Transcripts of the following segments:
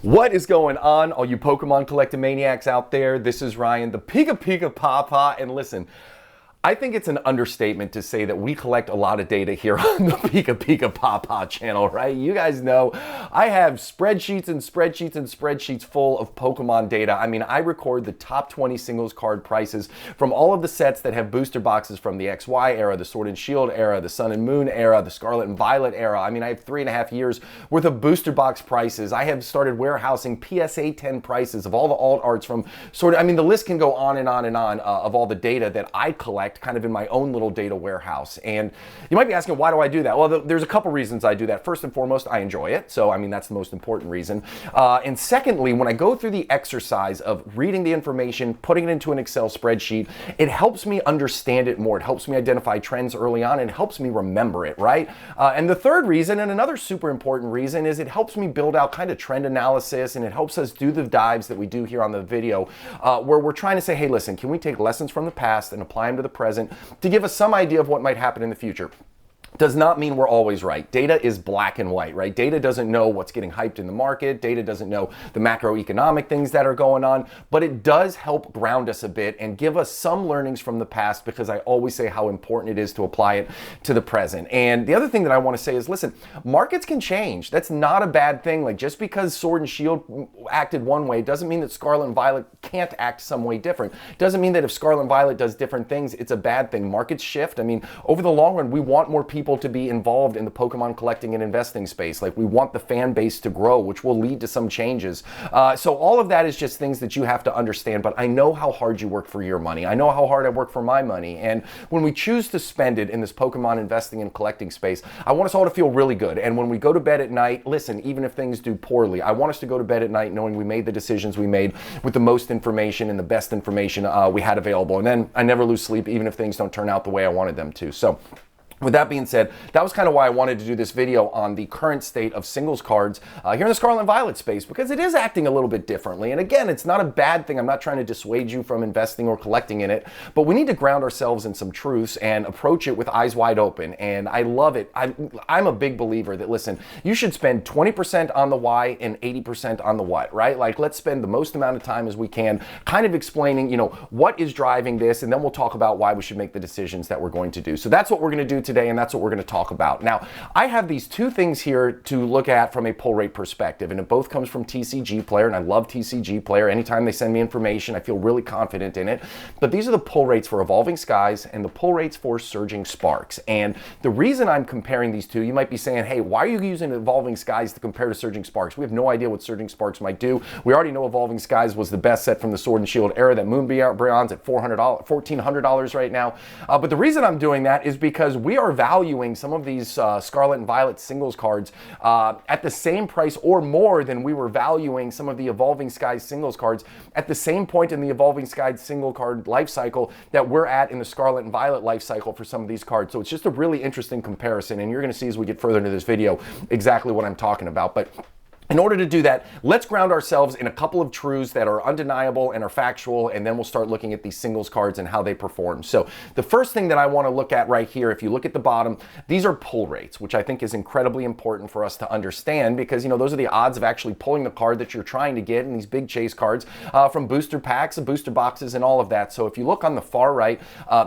What is going on, all you Pokemon collecting maniacs out there? This is Ryan, the PikiPikaPapa, and listen, I think it's an understatement to say that we collect a lot of data here on the PikiPikaPapa channel, right? You guys know I have spreadsheets and spreadsheets and spreadsheets full of Pokemon data. I mean, I record the top 20 singles card prices from all of the sets that have booster boxes from the XY era, the Sword and Shield era, the Sun and Moon era, the Scarlet and Violet era. I mean, I have 3.5 years worth of booster box prices. I have started warehousing PSA 10 prices of all the alt arts from Sword. I mean, the list can go on and on and on of all the data that I collect kind of in my own little data warehouse. And you might be asking, why do I do that? Well, there's a couple reasons I do that. First and foremost, I enjoy it. So, I mean, that's the most important reason. And secondly, when I go through the exercise of reading the information, putting it into an Excel spreadsheet, it helps me understand it more. It helps me identify trends early on and helps me remember it, right? And the third reason, and another super important reason, is it helps me build out kind of trend analysis, and it helps us do the dives that we do here on the video, where we're trying to say, hey, listen, can we take lessons from the past and apply them to the present to give us some idea of what might happen in the future? Does not mean we're always right. Data is black and white, right? Data doesn't know what's getting hyped in the market. Data doesn't know the macroeconomic things that are going on, but it does help ground us a bit and give us some learnings from the past, because I always say how important it is to apply it to the present. And the other thing that I want to say is, listen, markets can change. That's not a bad thing. Like, just because Sword and Shield acted one way doesn't mean that Scarlet and Violet can't act some way different. Doesn't mean that if Scarlet and Violet does different things, it's a bad thing. Markets shift. I mean, over the long run, we want more people to be involved in the Pokemon collecting and investing space. Like, we want the fan base to grow, which will lead to some changes. So all of that is just things that you have to understand, but I know how hard you work for your money. I know how hard I work for my money. And when we choose to spend it in this Pokemon investing and collecting space, I want us all to feel really good. And when we go to bed at night, listen, even if things do poorly, I want us to go to bed at night knowing we made the decisions we made with the most information and the best information we had available. And then I never lose sleep, even if things don't turn out the way I wanted them to. So, with that being said, that was kind of why I wanted to do this video on the current state of singles cards here in the Scarlet and Violet space, because it is acting a little bit differently. And again, it's not a bad thing. I'm not trying to dissuade you from investing or collecting in it, but we need to ground ourselves in some truths and approach it with eyes wide open. And I love it. I'm a big believer that, listen, you should spend 20% on the why and 80% on the what, right? Like, let's spend the most amount of time as we can kind of explaining, you know, what is driving this, and then we'll talk about why we should make the decisions that we're going to do. So that's what we're going to do today, and that's what we're going to talk about. Now, I have these two things here to look at from a pull rate perspective, and it both comes from TCG Player, and I love TCG Player. Anytime they send me information, I feel really confident in it. But these are the pull rates for Evolving Skies and the pull rates for Surging Sparks. And the reason I'm comparing these two, you might be saying, hey, why are you using Evolving Skies to compare to Surging Sparks? We have no idea what Surging Sparks might do. We already know Evolving Skies was the best set from the Sword and Shield era, that Moonbrion's at $1,400 right now. But the reason I'm doing that is because we are valuing some of these Scarlet and Violet singles cards at the same price or more than we were valuing some of the Evolving Skies singles cards at the same point in the Evolving Skies single card life cycle that we're at in the Scarlet and Violet life cycle for some of these cards. So it's just a really interesting comparison, and you're going to see as we get further into this video exactly what I'm talking about. But in order to do that, let's ground ourselves in a couple of truths that are undeniable and are factual, and then we'll start looking at these singles cards and how they perform. So the first thing that I want to look at right here, if you look at the bottom, these are pull rates, which I think is incredibly important for us to understand, because, you know, those are the odds of actually pulling the card that you're trying to get in these big chase cards from booster packs and booster boxes and all of that. So if you look on the far right,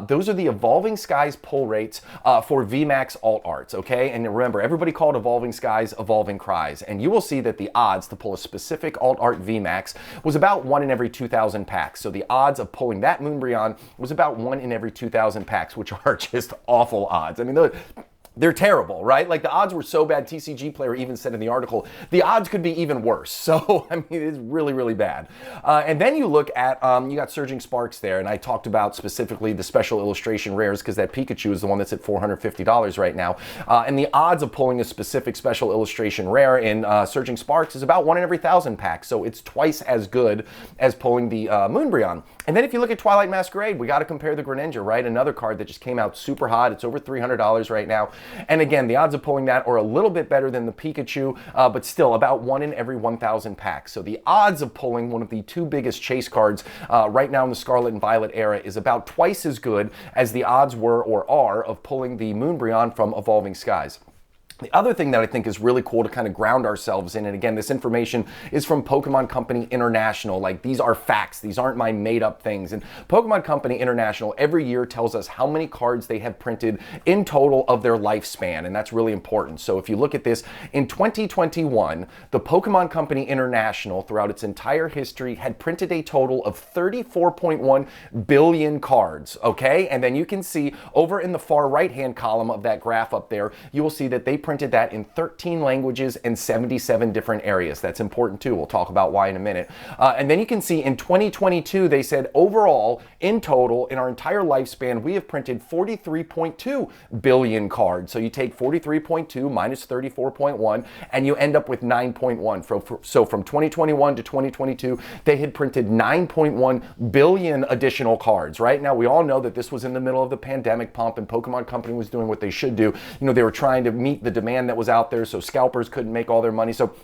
those are the Evolving Skies pull rates for VMAX alt arts, okay? And remember, everybody called Evolving Skies Evolving Cries, and you will see that the odds to pull a specific alt art VMAX was about 1 in every 2,000 packs. So the odds of pulling that Moonbryon was about 1 in every 2,000 packs, which are just awful odds. I mean, they're terrible, right? Like, the odds were so bad, TCG Player even said in the article, the odds could be even worse. So, I mean, it's really, really bad. And then you look at, you got Surging Sparks there, and I talked about specifically the special illustration rares, because that Pikachu is the one that's at $450 right now. And the odds of pulling a specific special illustration rare in Surging Sparks is about 1 in every 1,000 packs. So it's twice as good as pulling the Moonbryon. And then if you look at Twilight Masquerade, we got to compare the Greninja, right? Another card that just came out super hot. It's over $300 right now. And again, the odds of pulling that are a little bit better than the Pikachu, but still about 1 in every 1,000 packs. So the odds of pulling one of the two biggest chase cards right now in the Scarlet and Violet era is about twice as good as the odds were or are of pulling the Moonbryon from Evolving Skies. The other thing that I think is really cool to kind of ground ourselves in, and again, this information is from Pokémon Company International. Like, these are facts. These aren't my made up things. And Pokémon Company International every year tells us how many cards they have printed in total of their lifespan, and that's really important. So if you look at this, in 2021, the Pokémon Company International, throughout its entire history, had printed a total of 34.1 billion cards, okay? And then you can see over in the far right-hand column of that graph up there, you will see that they printed that in 13 languages and 77 different areas. That's important too. We'll talk about why in a minute. And then you can see in 2022, they said overall, in total, in our entire lifespan, we have printed 43.2 billion cards. So you take 43.2 minus 34.1, and you end up with 9.1. So from 2021 to 2022, they had printed 9.1 billion additional cards, right? Now, we all know that this was in the middle of the pandemic pump, and Pokemon Company was doing what they should do. You know, they were trying to meet the demand that was out there, so scalpers couldn't make all their money. So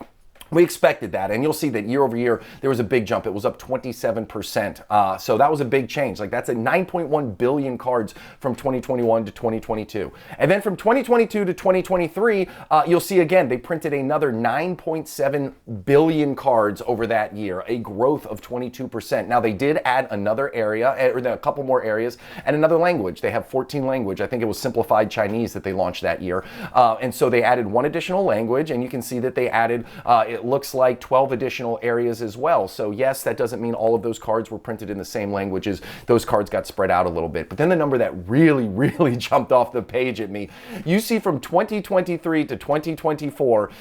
we expected that, and you'll see that year over year, there was a big jump. It was up 27%. So that was a big change. Like, that's a 9.1 billion cards from 2021 to 2022. And then from 2022 to 2023, you'll see again, they printed another 9.7 billion cards over that year, a growth of 22%. Now, they did add another area, or a couple more areas, and another language. They have 14 language. I think it was simplified Chinese that they launched that year. And so they added one additional language, and you can see that they added, it looks like 12 additional areas as well. So yes, that doesn't mean all of those cards were printed in the same languages. Those cards got spread out a little bit. But then the number that really jumped off the page at me, you see from 2023 to 2024,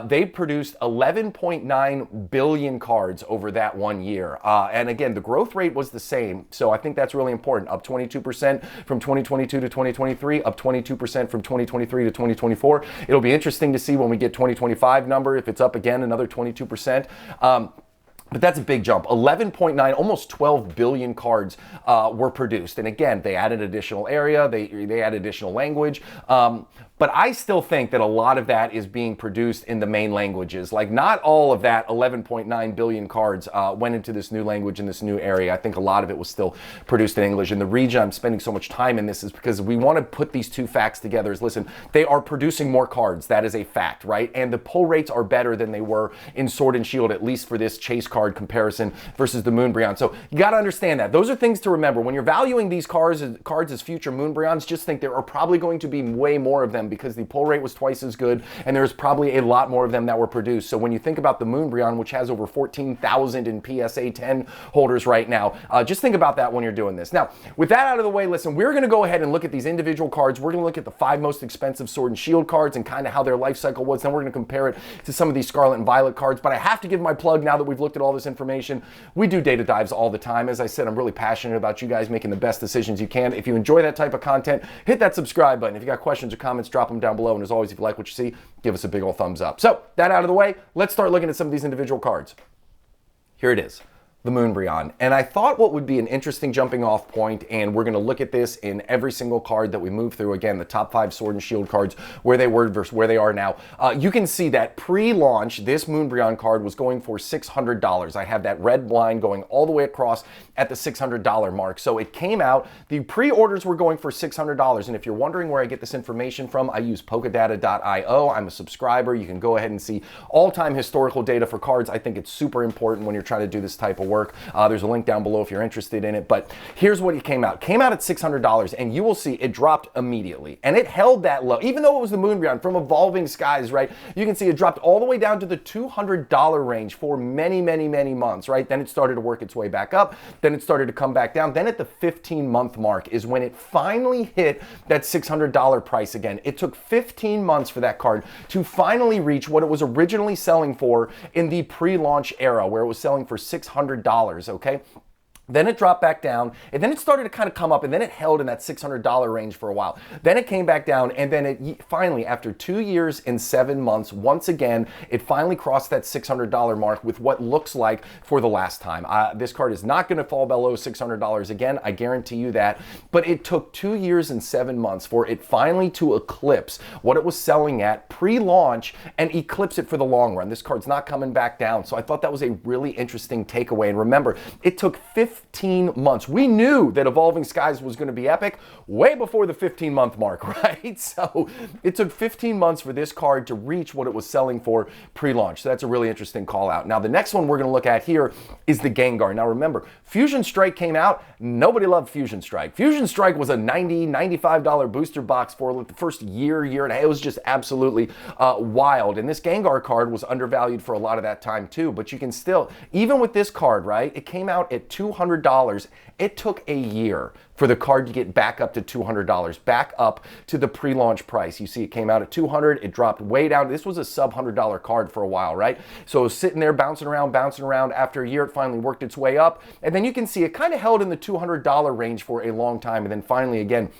they produced 11.9 billion cards over that 1 year. And again, the growth rate was the same. So I think that's really important. Up 22% from 2022 to 2023, up 22% from 2023 to 2024. It'll be interesting to see when we get 2025 number, if it's up again another 22%. But that's a big jump. 11.9, almost 12 billion cards were produced. And again, they added additional area, they added additional language. But I still think that a lot of that is being produced in the main languages. Like, not all of that 11.9 billion cards went into this new language in this new area. I think a lot of it was still produced in English. And the reason I'm spending so much time in this is because we want to put these two facts together. Is, listen, they are producing more cards. That is a fact, right? And the pull rates are better than they were in Sword and Shield, at least for this chase card comparison versus the Moonbreon. So you got to understand that. Those are things to remember. When you're valuing these cards as future Moonbreons, just think there are probably going to be way more of them because the pull rate was twice as good, and there's probably a lot more of them that were produced. So when you think about the Moonbreon, which has over 14,000 in PSA 10 holders right now, just think about that when you're doing this. Now, with that out of the way, listen, we're going to go ahead and look at these individual cards. We're going to look at the 5 most expensive Sword and Shield cards and kind of how their life cycle was. Then we're going to compare it to some of these Scarlet and Violet cards. But I have to give my plug now that we've looked at all this information. We do data dives all the time. As I said, I'm really passionate about you guys making the best decisions you can. If you enjoy that type of content, hit that subscribe button. If you got questions or comments, drop them down below. And as always, if you like what you see, give us a big old thumbs up. So, that out of the way, let's start looking at some of these individual cards. Here it is, the Moonbreon. And I thought what would be an interesting jumping off point, and we're going to look at this in every single card that we move through. Again, the top 5 Sword and Shield cards, where they were versus where they are now. You can see that pre-launch, this Moonbreon card was going for $600. I have that red line going all the way across at the $600 mark. So it came out, the pre-orders were going for $600. And if you're wondering where I get this information from, I use Polkadata.io. I'm a subscriber. You can go ahead and see all-time historical data for cards. I think it's super important when you're trying to do this type of work. There's a link down below if you're interested in it. But here's what it came out. It came out at $600, and you will see it dropped immediately. And it held that low, even though it was the Moonbreon from Evolving Skies, right? You can see it dropped all the way down to the $200 range for many months, right? Then it started to work its way back up. Then it started to come back down. Then at the 15-month mark is when it finally hit that $600 price again. It took 15 months for that card to finally reach what it was originally selling for in the pre-launch era, where it was selling for $600, okay? Then it dropped back down, and then it started to kind of come up, and then it held in that $600 range for a while. Then it came back down, and then it finally, after 2 years and 7 months, once again, it finally crossed that $600 mark with what looks like for the last time. This card is not going to fall below $600 again, I guarantee you that, but it took 2 years and 7 months for it finally to eclipse what it was selling at pre-launch and eclipse it for the long run. This card's not coming back down, so I thought that was a really interesting takeaway. And remember, it took 15 15 months. We knew that Evolving Skies was going to be epic way before the 15-month mark, right? So it took 15 months for this card to reach what it was selling for pre-launch. So that's a really interesting call out. Now, the next one we're going to look at here is the Gengar. Now, remember, Fusion Strike came out. Nobody loved Fusion Strike. Fusion Strike was a $90, $95 booster box for the first year and a half. It was just absolutely wild. And this Gengar card was undervalued for a lot of that time too. But you can still, even with this card, right, it came out at $200. It took a year for the card to get back up to $200, back up to the pre-launch price. You see it came out at $200, it dropped way down. This was a sub $100 card for a while, right? So it was sitting there bouncing around. After a year, it finally worked its way up. And then you can see it kind of held in the $200 range for a long time. And then finally, again,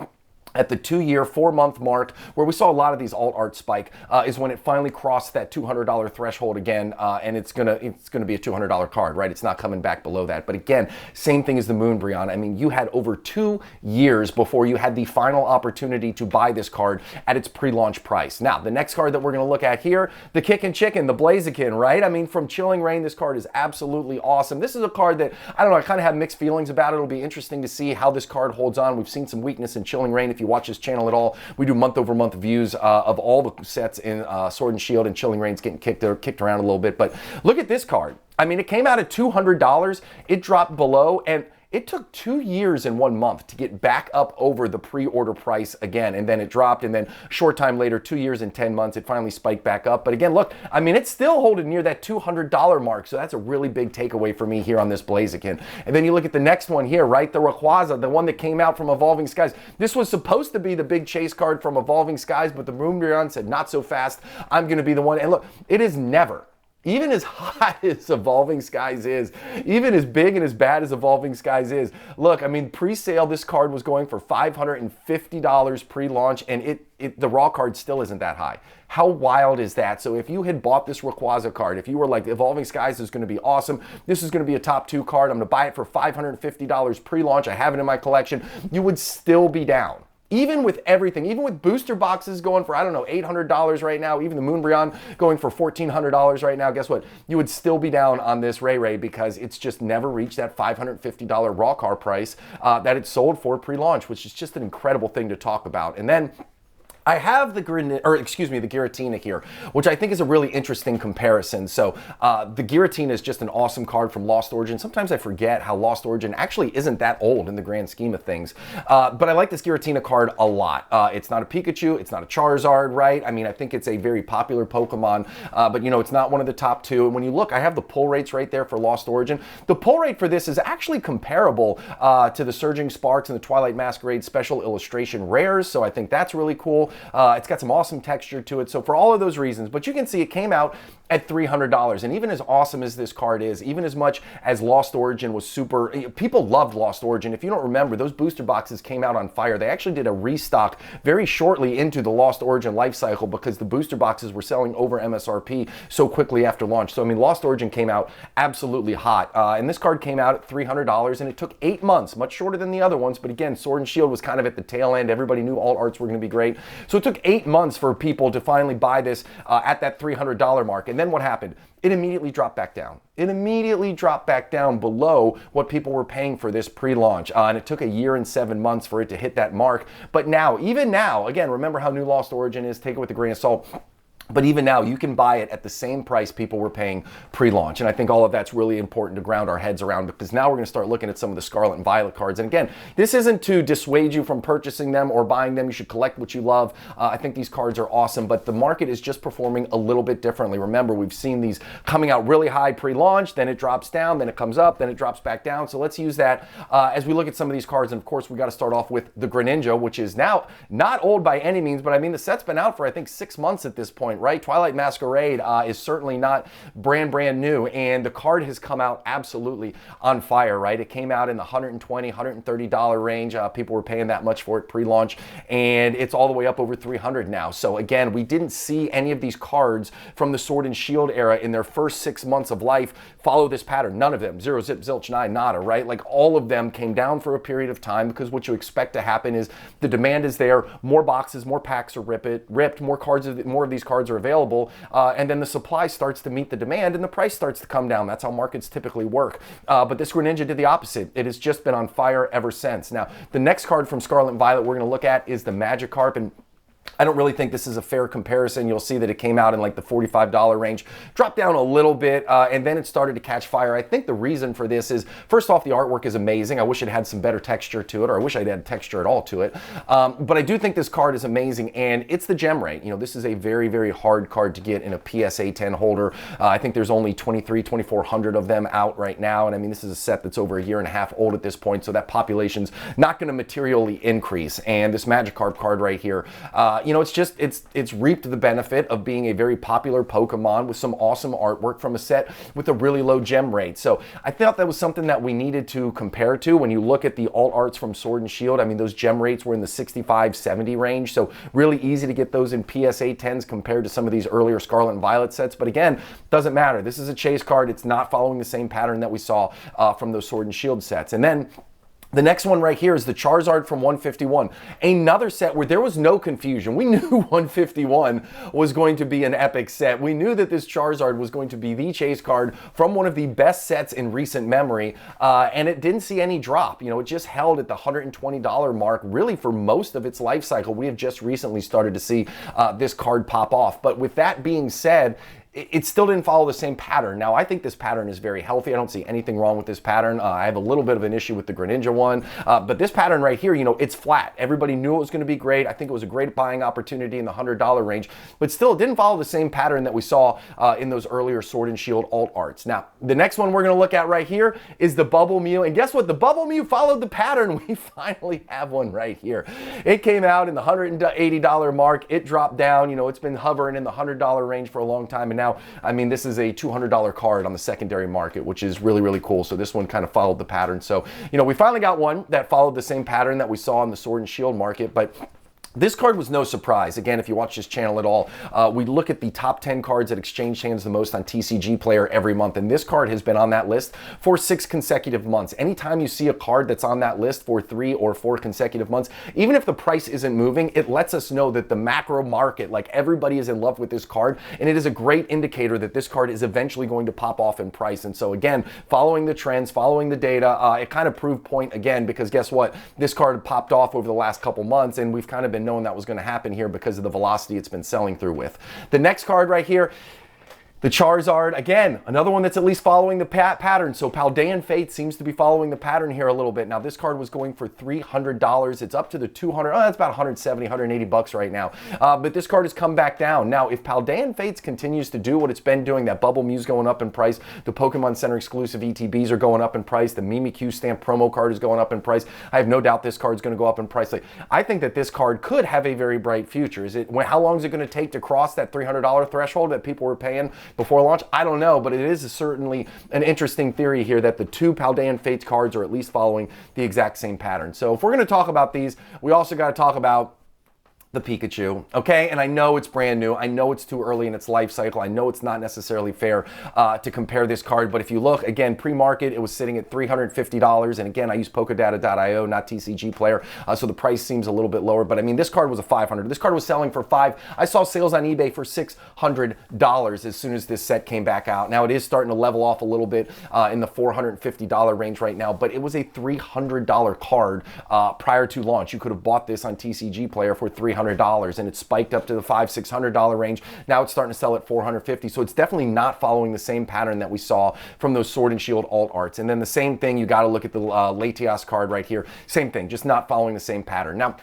at the 2-year, 4-month mark, where we saw a lot of these alt art spike, is when it finally crossed that $200 threshold again, and it's gonna be a $200 card, right? It's not coming back below that. But again, same thing as the Moonbreon. I mean, you had over 2 years before you had the final opportunity to buy this card at its pre-launch price. Now, the next card that we're gonna look at here, the Kickin' Chicken, the Blaziken, right? I mean, from Chilling Reign, this card is absolutely awesome. This is a card that, I don't know, I kind of have mixed feelings about it. It'll be interesting to see how this card holds on. We've seen some weakness in Chilling Reign. If you watch this channel at all, we do month-over-month views of all the sets in Sword and Shield, and Chilling Reign's getting kicked around a little bit. But look at this card. I mean, it came out at $200. It dropped below, and it took 2 years and 1 month to get back up over the pre-order price again, and then it dropped, and then a short time later, 2 years and 10 months, it finally spiked back up. But again, look, I mean, it's still holding near that $200 mark, so that's a really big takeaway for me here on this Blaziken. And then you look at the next one here, right, the Rayquaza, the one that came out from Evolving Skies. This was supposed to be the big chase card from Evolving Skies, but the Moonbreon said, not so fast, I'm going to be the one. And look, it is never, even as hot as Evolving Skies is, even as big and as bad as Evolving Skies is, look, I mean, pre-sale, this card was going for $550 pre-launch, and the raw card still isn't that high. How wild is that? So if you had bought this Rayquaza card, if you were like, Evolving Skies is going to be awesome, this is going to be a top 2 card, I'm going to buy it for $550 pre-launch, I have it in my collection, you would still be down. Even with everything, even with booster boxes going for, I don't know, $800 right now, even the Moonbreon going for $1,400 right now, guess what? You would still be down on this Ray because it's just never reached that $550 raw car price that it sold for pre-launch, which is just an incredible thing to talk about. And then I have the Giratina here, which I think is a really interesting comparison. So the Giratina is just an awesome card from Lost Origin. Sometimes I forget how Lost Origin actually isn't that old in the grand scheme of things. But I like this Giratina card a lot. It's not a Pikachu, it's not a Charizard, right? I mean, I think it's a very popular Pokemon, but you know, it's not one of the top 2. And when you look, I have the pull rates right there for Lost Origin. The pull rate for this is actually comparable to the Surging Sparks and the Twilight Masquerade Special Illustration Rares. So I think that's really cool. It's got some awesome texture to it. So for all of those reasons, but you can see it came out at $300. And even as awesome as this card is, even as much as Lost Origin was super, people loved Lost Origin. If you don't remember, those booster boxes came out on fire. They actually did a restock very shortly into the Lost Origin life cycle because the booster boxes were selling over MSRP so quickly after launch. So I mean, Lost Origin came out absolutely hot. And this card came out at $300, and it took 8 months, much shorter than the other ones. But again, Sword and Shield was kind of at the tail end. Everybody knew alt arts were going to be great. So it took 8 months for people to finally buy this at that $300 mark. And then what happened? It immediately dropped back down. It immediately dropped back down below what people were paying for this pre-launch. And it took a year and 7 months for it to hit that mark. But now, even now, again, remember how new Lost Origin is, take it with a grain of salt. But even now, you can buy it at the same price people were paying pre-launch. And I think all of that's really important to ground our heads around, because now we're going to start looking at some of the Scarlet and Violet cards. And again, this isn't to dissuade you from purchasing them or buying them. You should collect what you love. I think these cards are awesome, but the market is just performing a little bit differently. Remember, we've seen these coming out really high pre-launch, then it drops down, then it comes up, then it drops back down. So let's use that as we look at some of these cards. And of course, we got to start off with the Greninja, which is now not old by any means, but I mean, the set's been out for, I think, 6 months at this point, right? Twilight Masquerade is certainly not brand new, and the card has come out absolutely on fire, right? It came out in the $120, $130 range. People were paying that much for it pre-launch, and it's all the way up over $300 now. So again, we didn't see any of these cards from the Sword and Shield era in their first 6 months of life follow this pattern. None of them. Zero, Zip, Zilch, Nine, Nada, right? Like, all of them came down for a period of time, because what you expect to happen is the demand is there, more boxes, more packs are ripped, more of these cards cards are available, and then the supply starts to meet the demand and the price starts to come down. That's how markets typically work. But this Greninja did the opposite. It has just been on fire ever since. Now, the next card from Scarlet and Violet we're going to look at is the Magikarp, and I don't really think this is a fair comparison. You'll see that it came out in like the $45 range, dropped down a little bit, and then it started to catch fire. I think the reason for this is, first off, the artwork is amazing. I wish it had some better texture to it, or I wish I'd had texture at all to it. But I do think this card is amazing, and it's the gem rate. You know, this is a very, very hard card to get in a PSA 10 holder. I think there's only 2,400 of them out right now, and I mean, this is a set that's over a year and a half old at this point, so that population's not going to materially increase. And this Magikarp card right here, you know, it's reaped the benefit of being a very popular Pokemon with some awesome artwork from a set with a really low gem rate. So I thought that was something that we needed to compare to. When you look at the alt arts from Sword and Shield, I mean, those gem rates were in the 65, 70 range. So really easy to get those in PSA 10s compared to some of these earlier Scarlet and Violet sets. But again, doesn't matter. This is a chase card. It's not following the same pattern that we saw from those Sword and Shield sets. And then the next one right here is the Charizard from 151. Another set where there was no confusion. We knew 151 was going to be an epic set. We knew that this Charizard was going to be the chase card from one of the best sets in recent memory, and it didn't see any drop. You know, it just held at the $120 mark really for most of its life cycle. We have just recently started to see this card pop off. But with that being said, it still didn't follow the same pattern. Now, I think this pattern is very healthy. I don't see anything wrong with this pattern. I have a little bit of an issue with the Greninja one, but this pattern right here, you know, it's flat. Everybody knew it was going to be great. I think it was a great buying opportunity in the $100 range, but still it didn't follow the same pattern that we saw in those earlier Sword and Shield alt arts. Now, the next one we're going to look at right here is the Bubble Mew, and guess what? The Bubble Mew followed the pattern. We finally have one right here. It came out in the $180 mark. It dropped down. You know, it's been hovering in the $100 range for a long time, and now, I mean, this is a $200 card on the secondary market, which is really, really cool. So this one kind of followed the pattern. So, you know, we finally got one that followed the same pattern that we saw in the Sword and Shield market, but this card was no surprise. Again, if you watch this channel at all, we look at the top 10 cards that exchange hands the most on TCG Player every month, and this card has been on that list for 6 consecutive months. Anytime you see a card that's on that list for 3 or 4 consecutive months, even if the price isn't moving, it lets us know that the macro market, like everybody is in love with this card, and it is a great indicator that this card is eventually going to pop off in price. And so again, following the trends, following the data, it kind of proved point again, because guess what? This card popped off over the last couple months, and we've kind of been knowing that was going to happen here because of the velocity it's been selling through with. The next card right here, the Charizard, again, another one that's at least following the pattern. So Paldean Fate seems to be following the pattern here a little bit. Now, this card was going for $300. It's up to the $200. Oh, that's about 170, 180 bucks right now. But this card has come back down. Now, if Paldean Fates continues to do what it's been doing, that Bubble Mew's going up in price, the Pokemon Center exclusive ETBs are going up in price, the Mimikyu stamp promo card is going up in price, I have no doubt this card's going to go up in price. Like, I think that this card could have a very bright future. How long is it going to take to cross that $300 threshold that people were paying before launch? I don't know, but it is certainly an interesting theory here that the 2 Paldean Fates cards are at least following the exact same pattern. So if we're going to talk about these, we also got to talk about the Pikachu, okay? And I know it's brand new. I know it's too early in its life cycle. I know it's not necessarily fair to compare this card, but if you look, again, pre-market, it was sitting at $350, and again, I use Pokedata.io, not TCG Player, so the price seems a little bit lower, but I mean, this card was a $500. This card was selling for $5. I saw sales on eBay for $600 as soon as this set came back out. Now, it is starting to level off a little bit in the $450 range right now, but it was a $300 card prior to launch. You could have bought this on TCG Player for $300, and it spiked up to the $500-600 range. Now it's starting to sell at $450, so it's definitely not following the same pattern that we saw from those Sword and Shield alt arts. And then the same thing, you got to look at the Latias card right here. Same thing, just not following the same pattern. Now,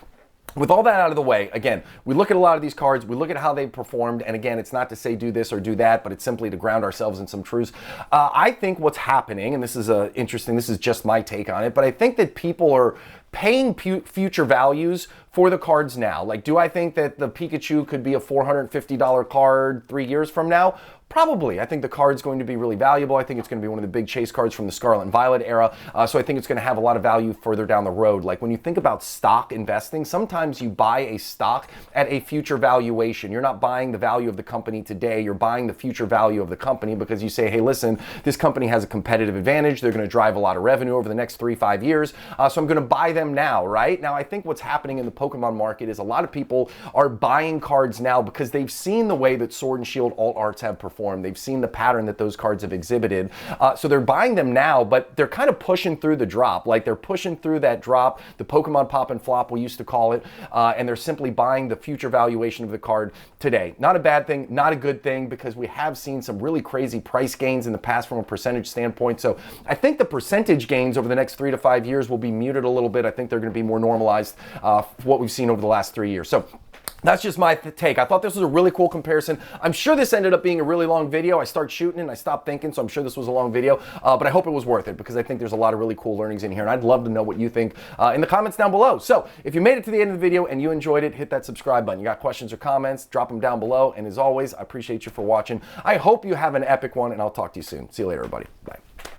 with all that out of the way, again, we look at a lot of these cards, we look at how they've performed, and again, it's not to say do this or do that, but it's simply to ground ourselves in some truths. I think what's happening, and this is interesting, this is just my take on it, but I think that people are paying future values for the cards now. Like, do I think that the Pikachu could be a $450 card 3 years from now? Probably. I think the card's going to be really valuable. I think it's going to be one of the big chase cards from the Scarlet and Violet era. So I think it's going to have a lot of value further down the road. Like when you think about stock investing, sometimes you buy a stock at a future valuation. You're not buying the value of the company today. You're buying the future value of the company because you say, hey, listen, this company has a competitive advantage. They're going to drive a lot of revenue over the next 3-5 years. So I'm going to buy them now, right? Now, I think what's happening in the Pokemon market is a lot of people are buying cards now because they've seen the way that Sword and Shield alt arts have performed. They've seen the pattern that those cards have exhibited. So they're buying them now, but they're kind of pushing through the drop. Like they're pushing through that drop, the Pokemon pop and flop, we used to call it, and they're simply buying the future valuation of the card today. Not a bad thing, not a good thing, because we have seen some really crazy price gains in the past from a percentage standpoint. So I think the percentage gains over the next 3 to 5 years will be muted a little bit. I think they're going to be more normalized what we've seen over the last 3 years. So that's just my take. I thought this was a really cool comparison. I'm sure this ended up being a really long video. I started shooting and I stopped thinking, so I'm sure this was a long video, but I hope it was worth it because I think there's a lot of really cool learnings in here, and I'd love to know what you think in the comments down below. So if you made it to the end of the video and you enjoyed it, hit that subscribe button. You got questions or comments, drop them down below, and as always, I appreciate you for watching. I hope you have an epic one, and I'll talk to you soon. See you later, everybody. Bye.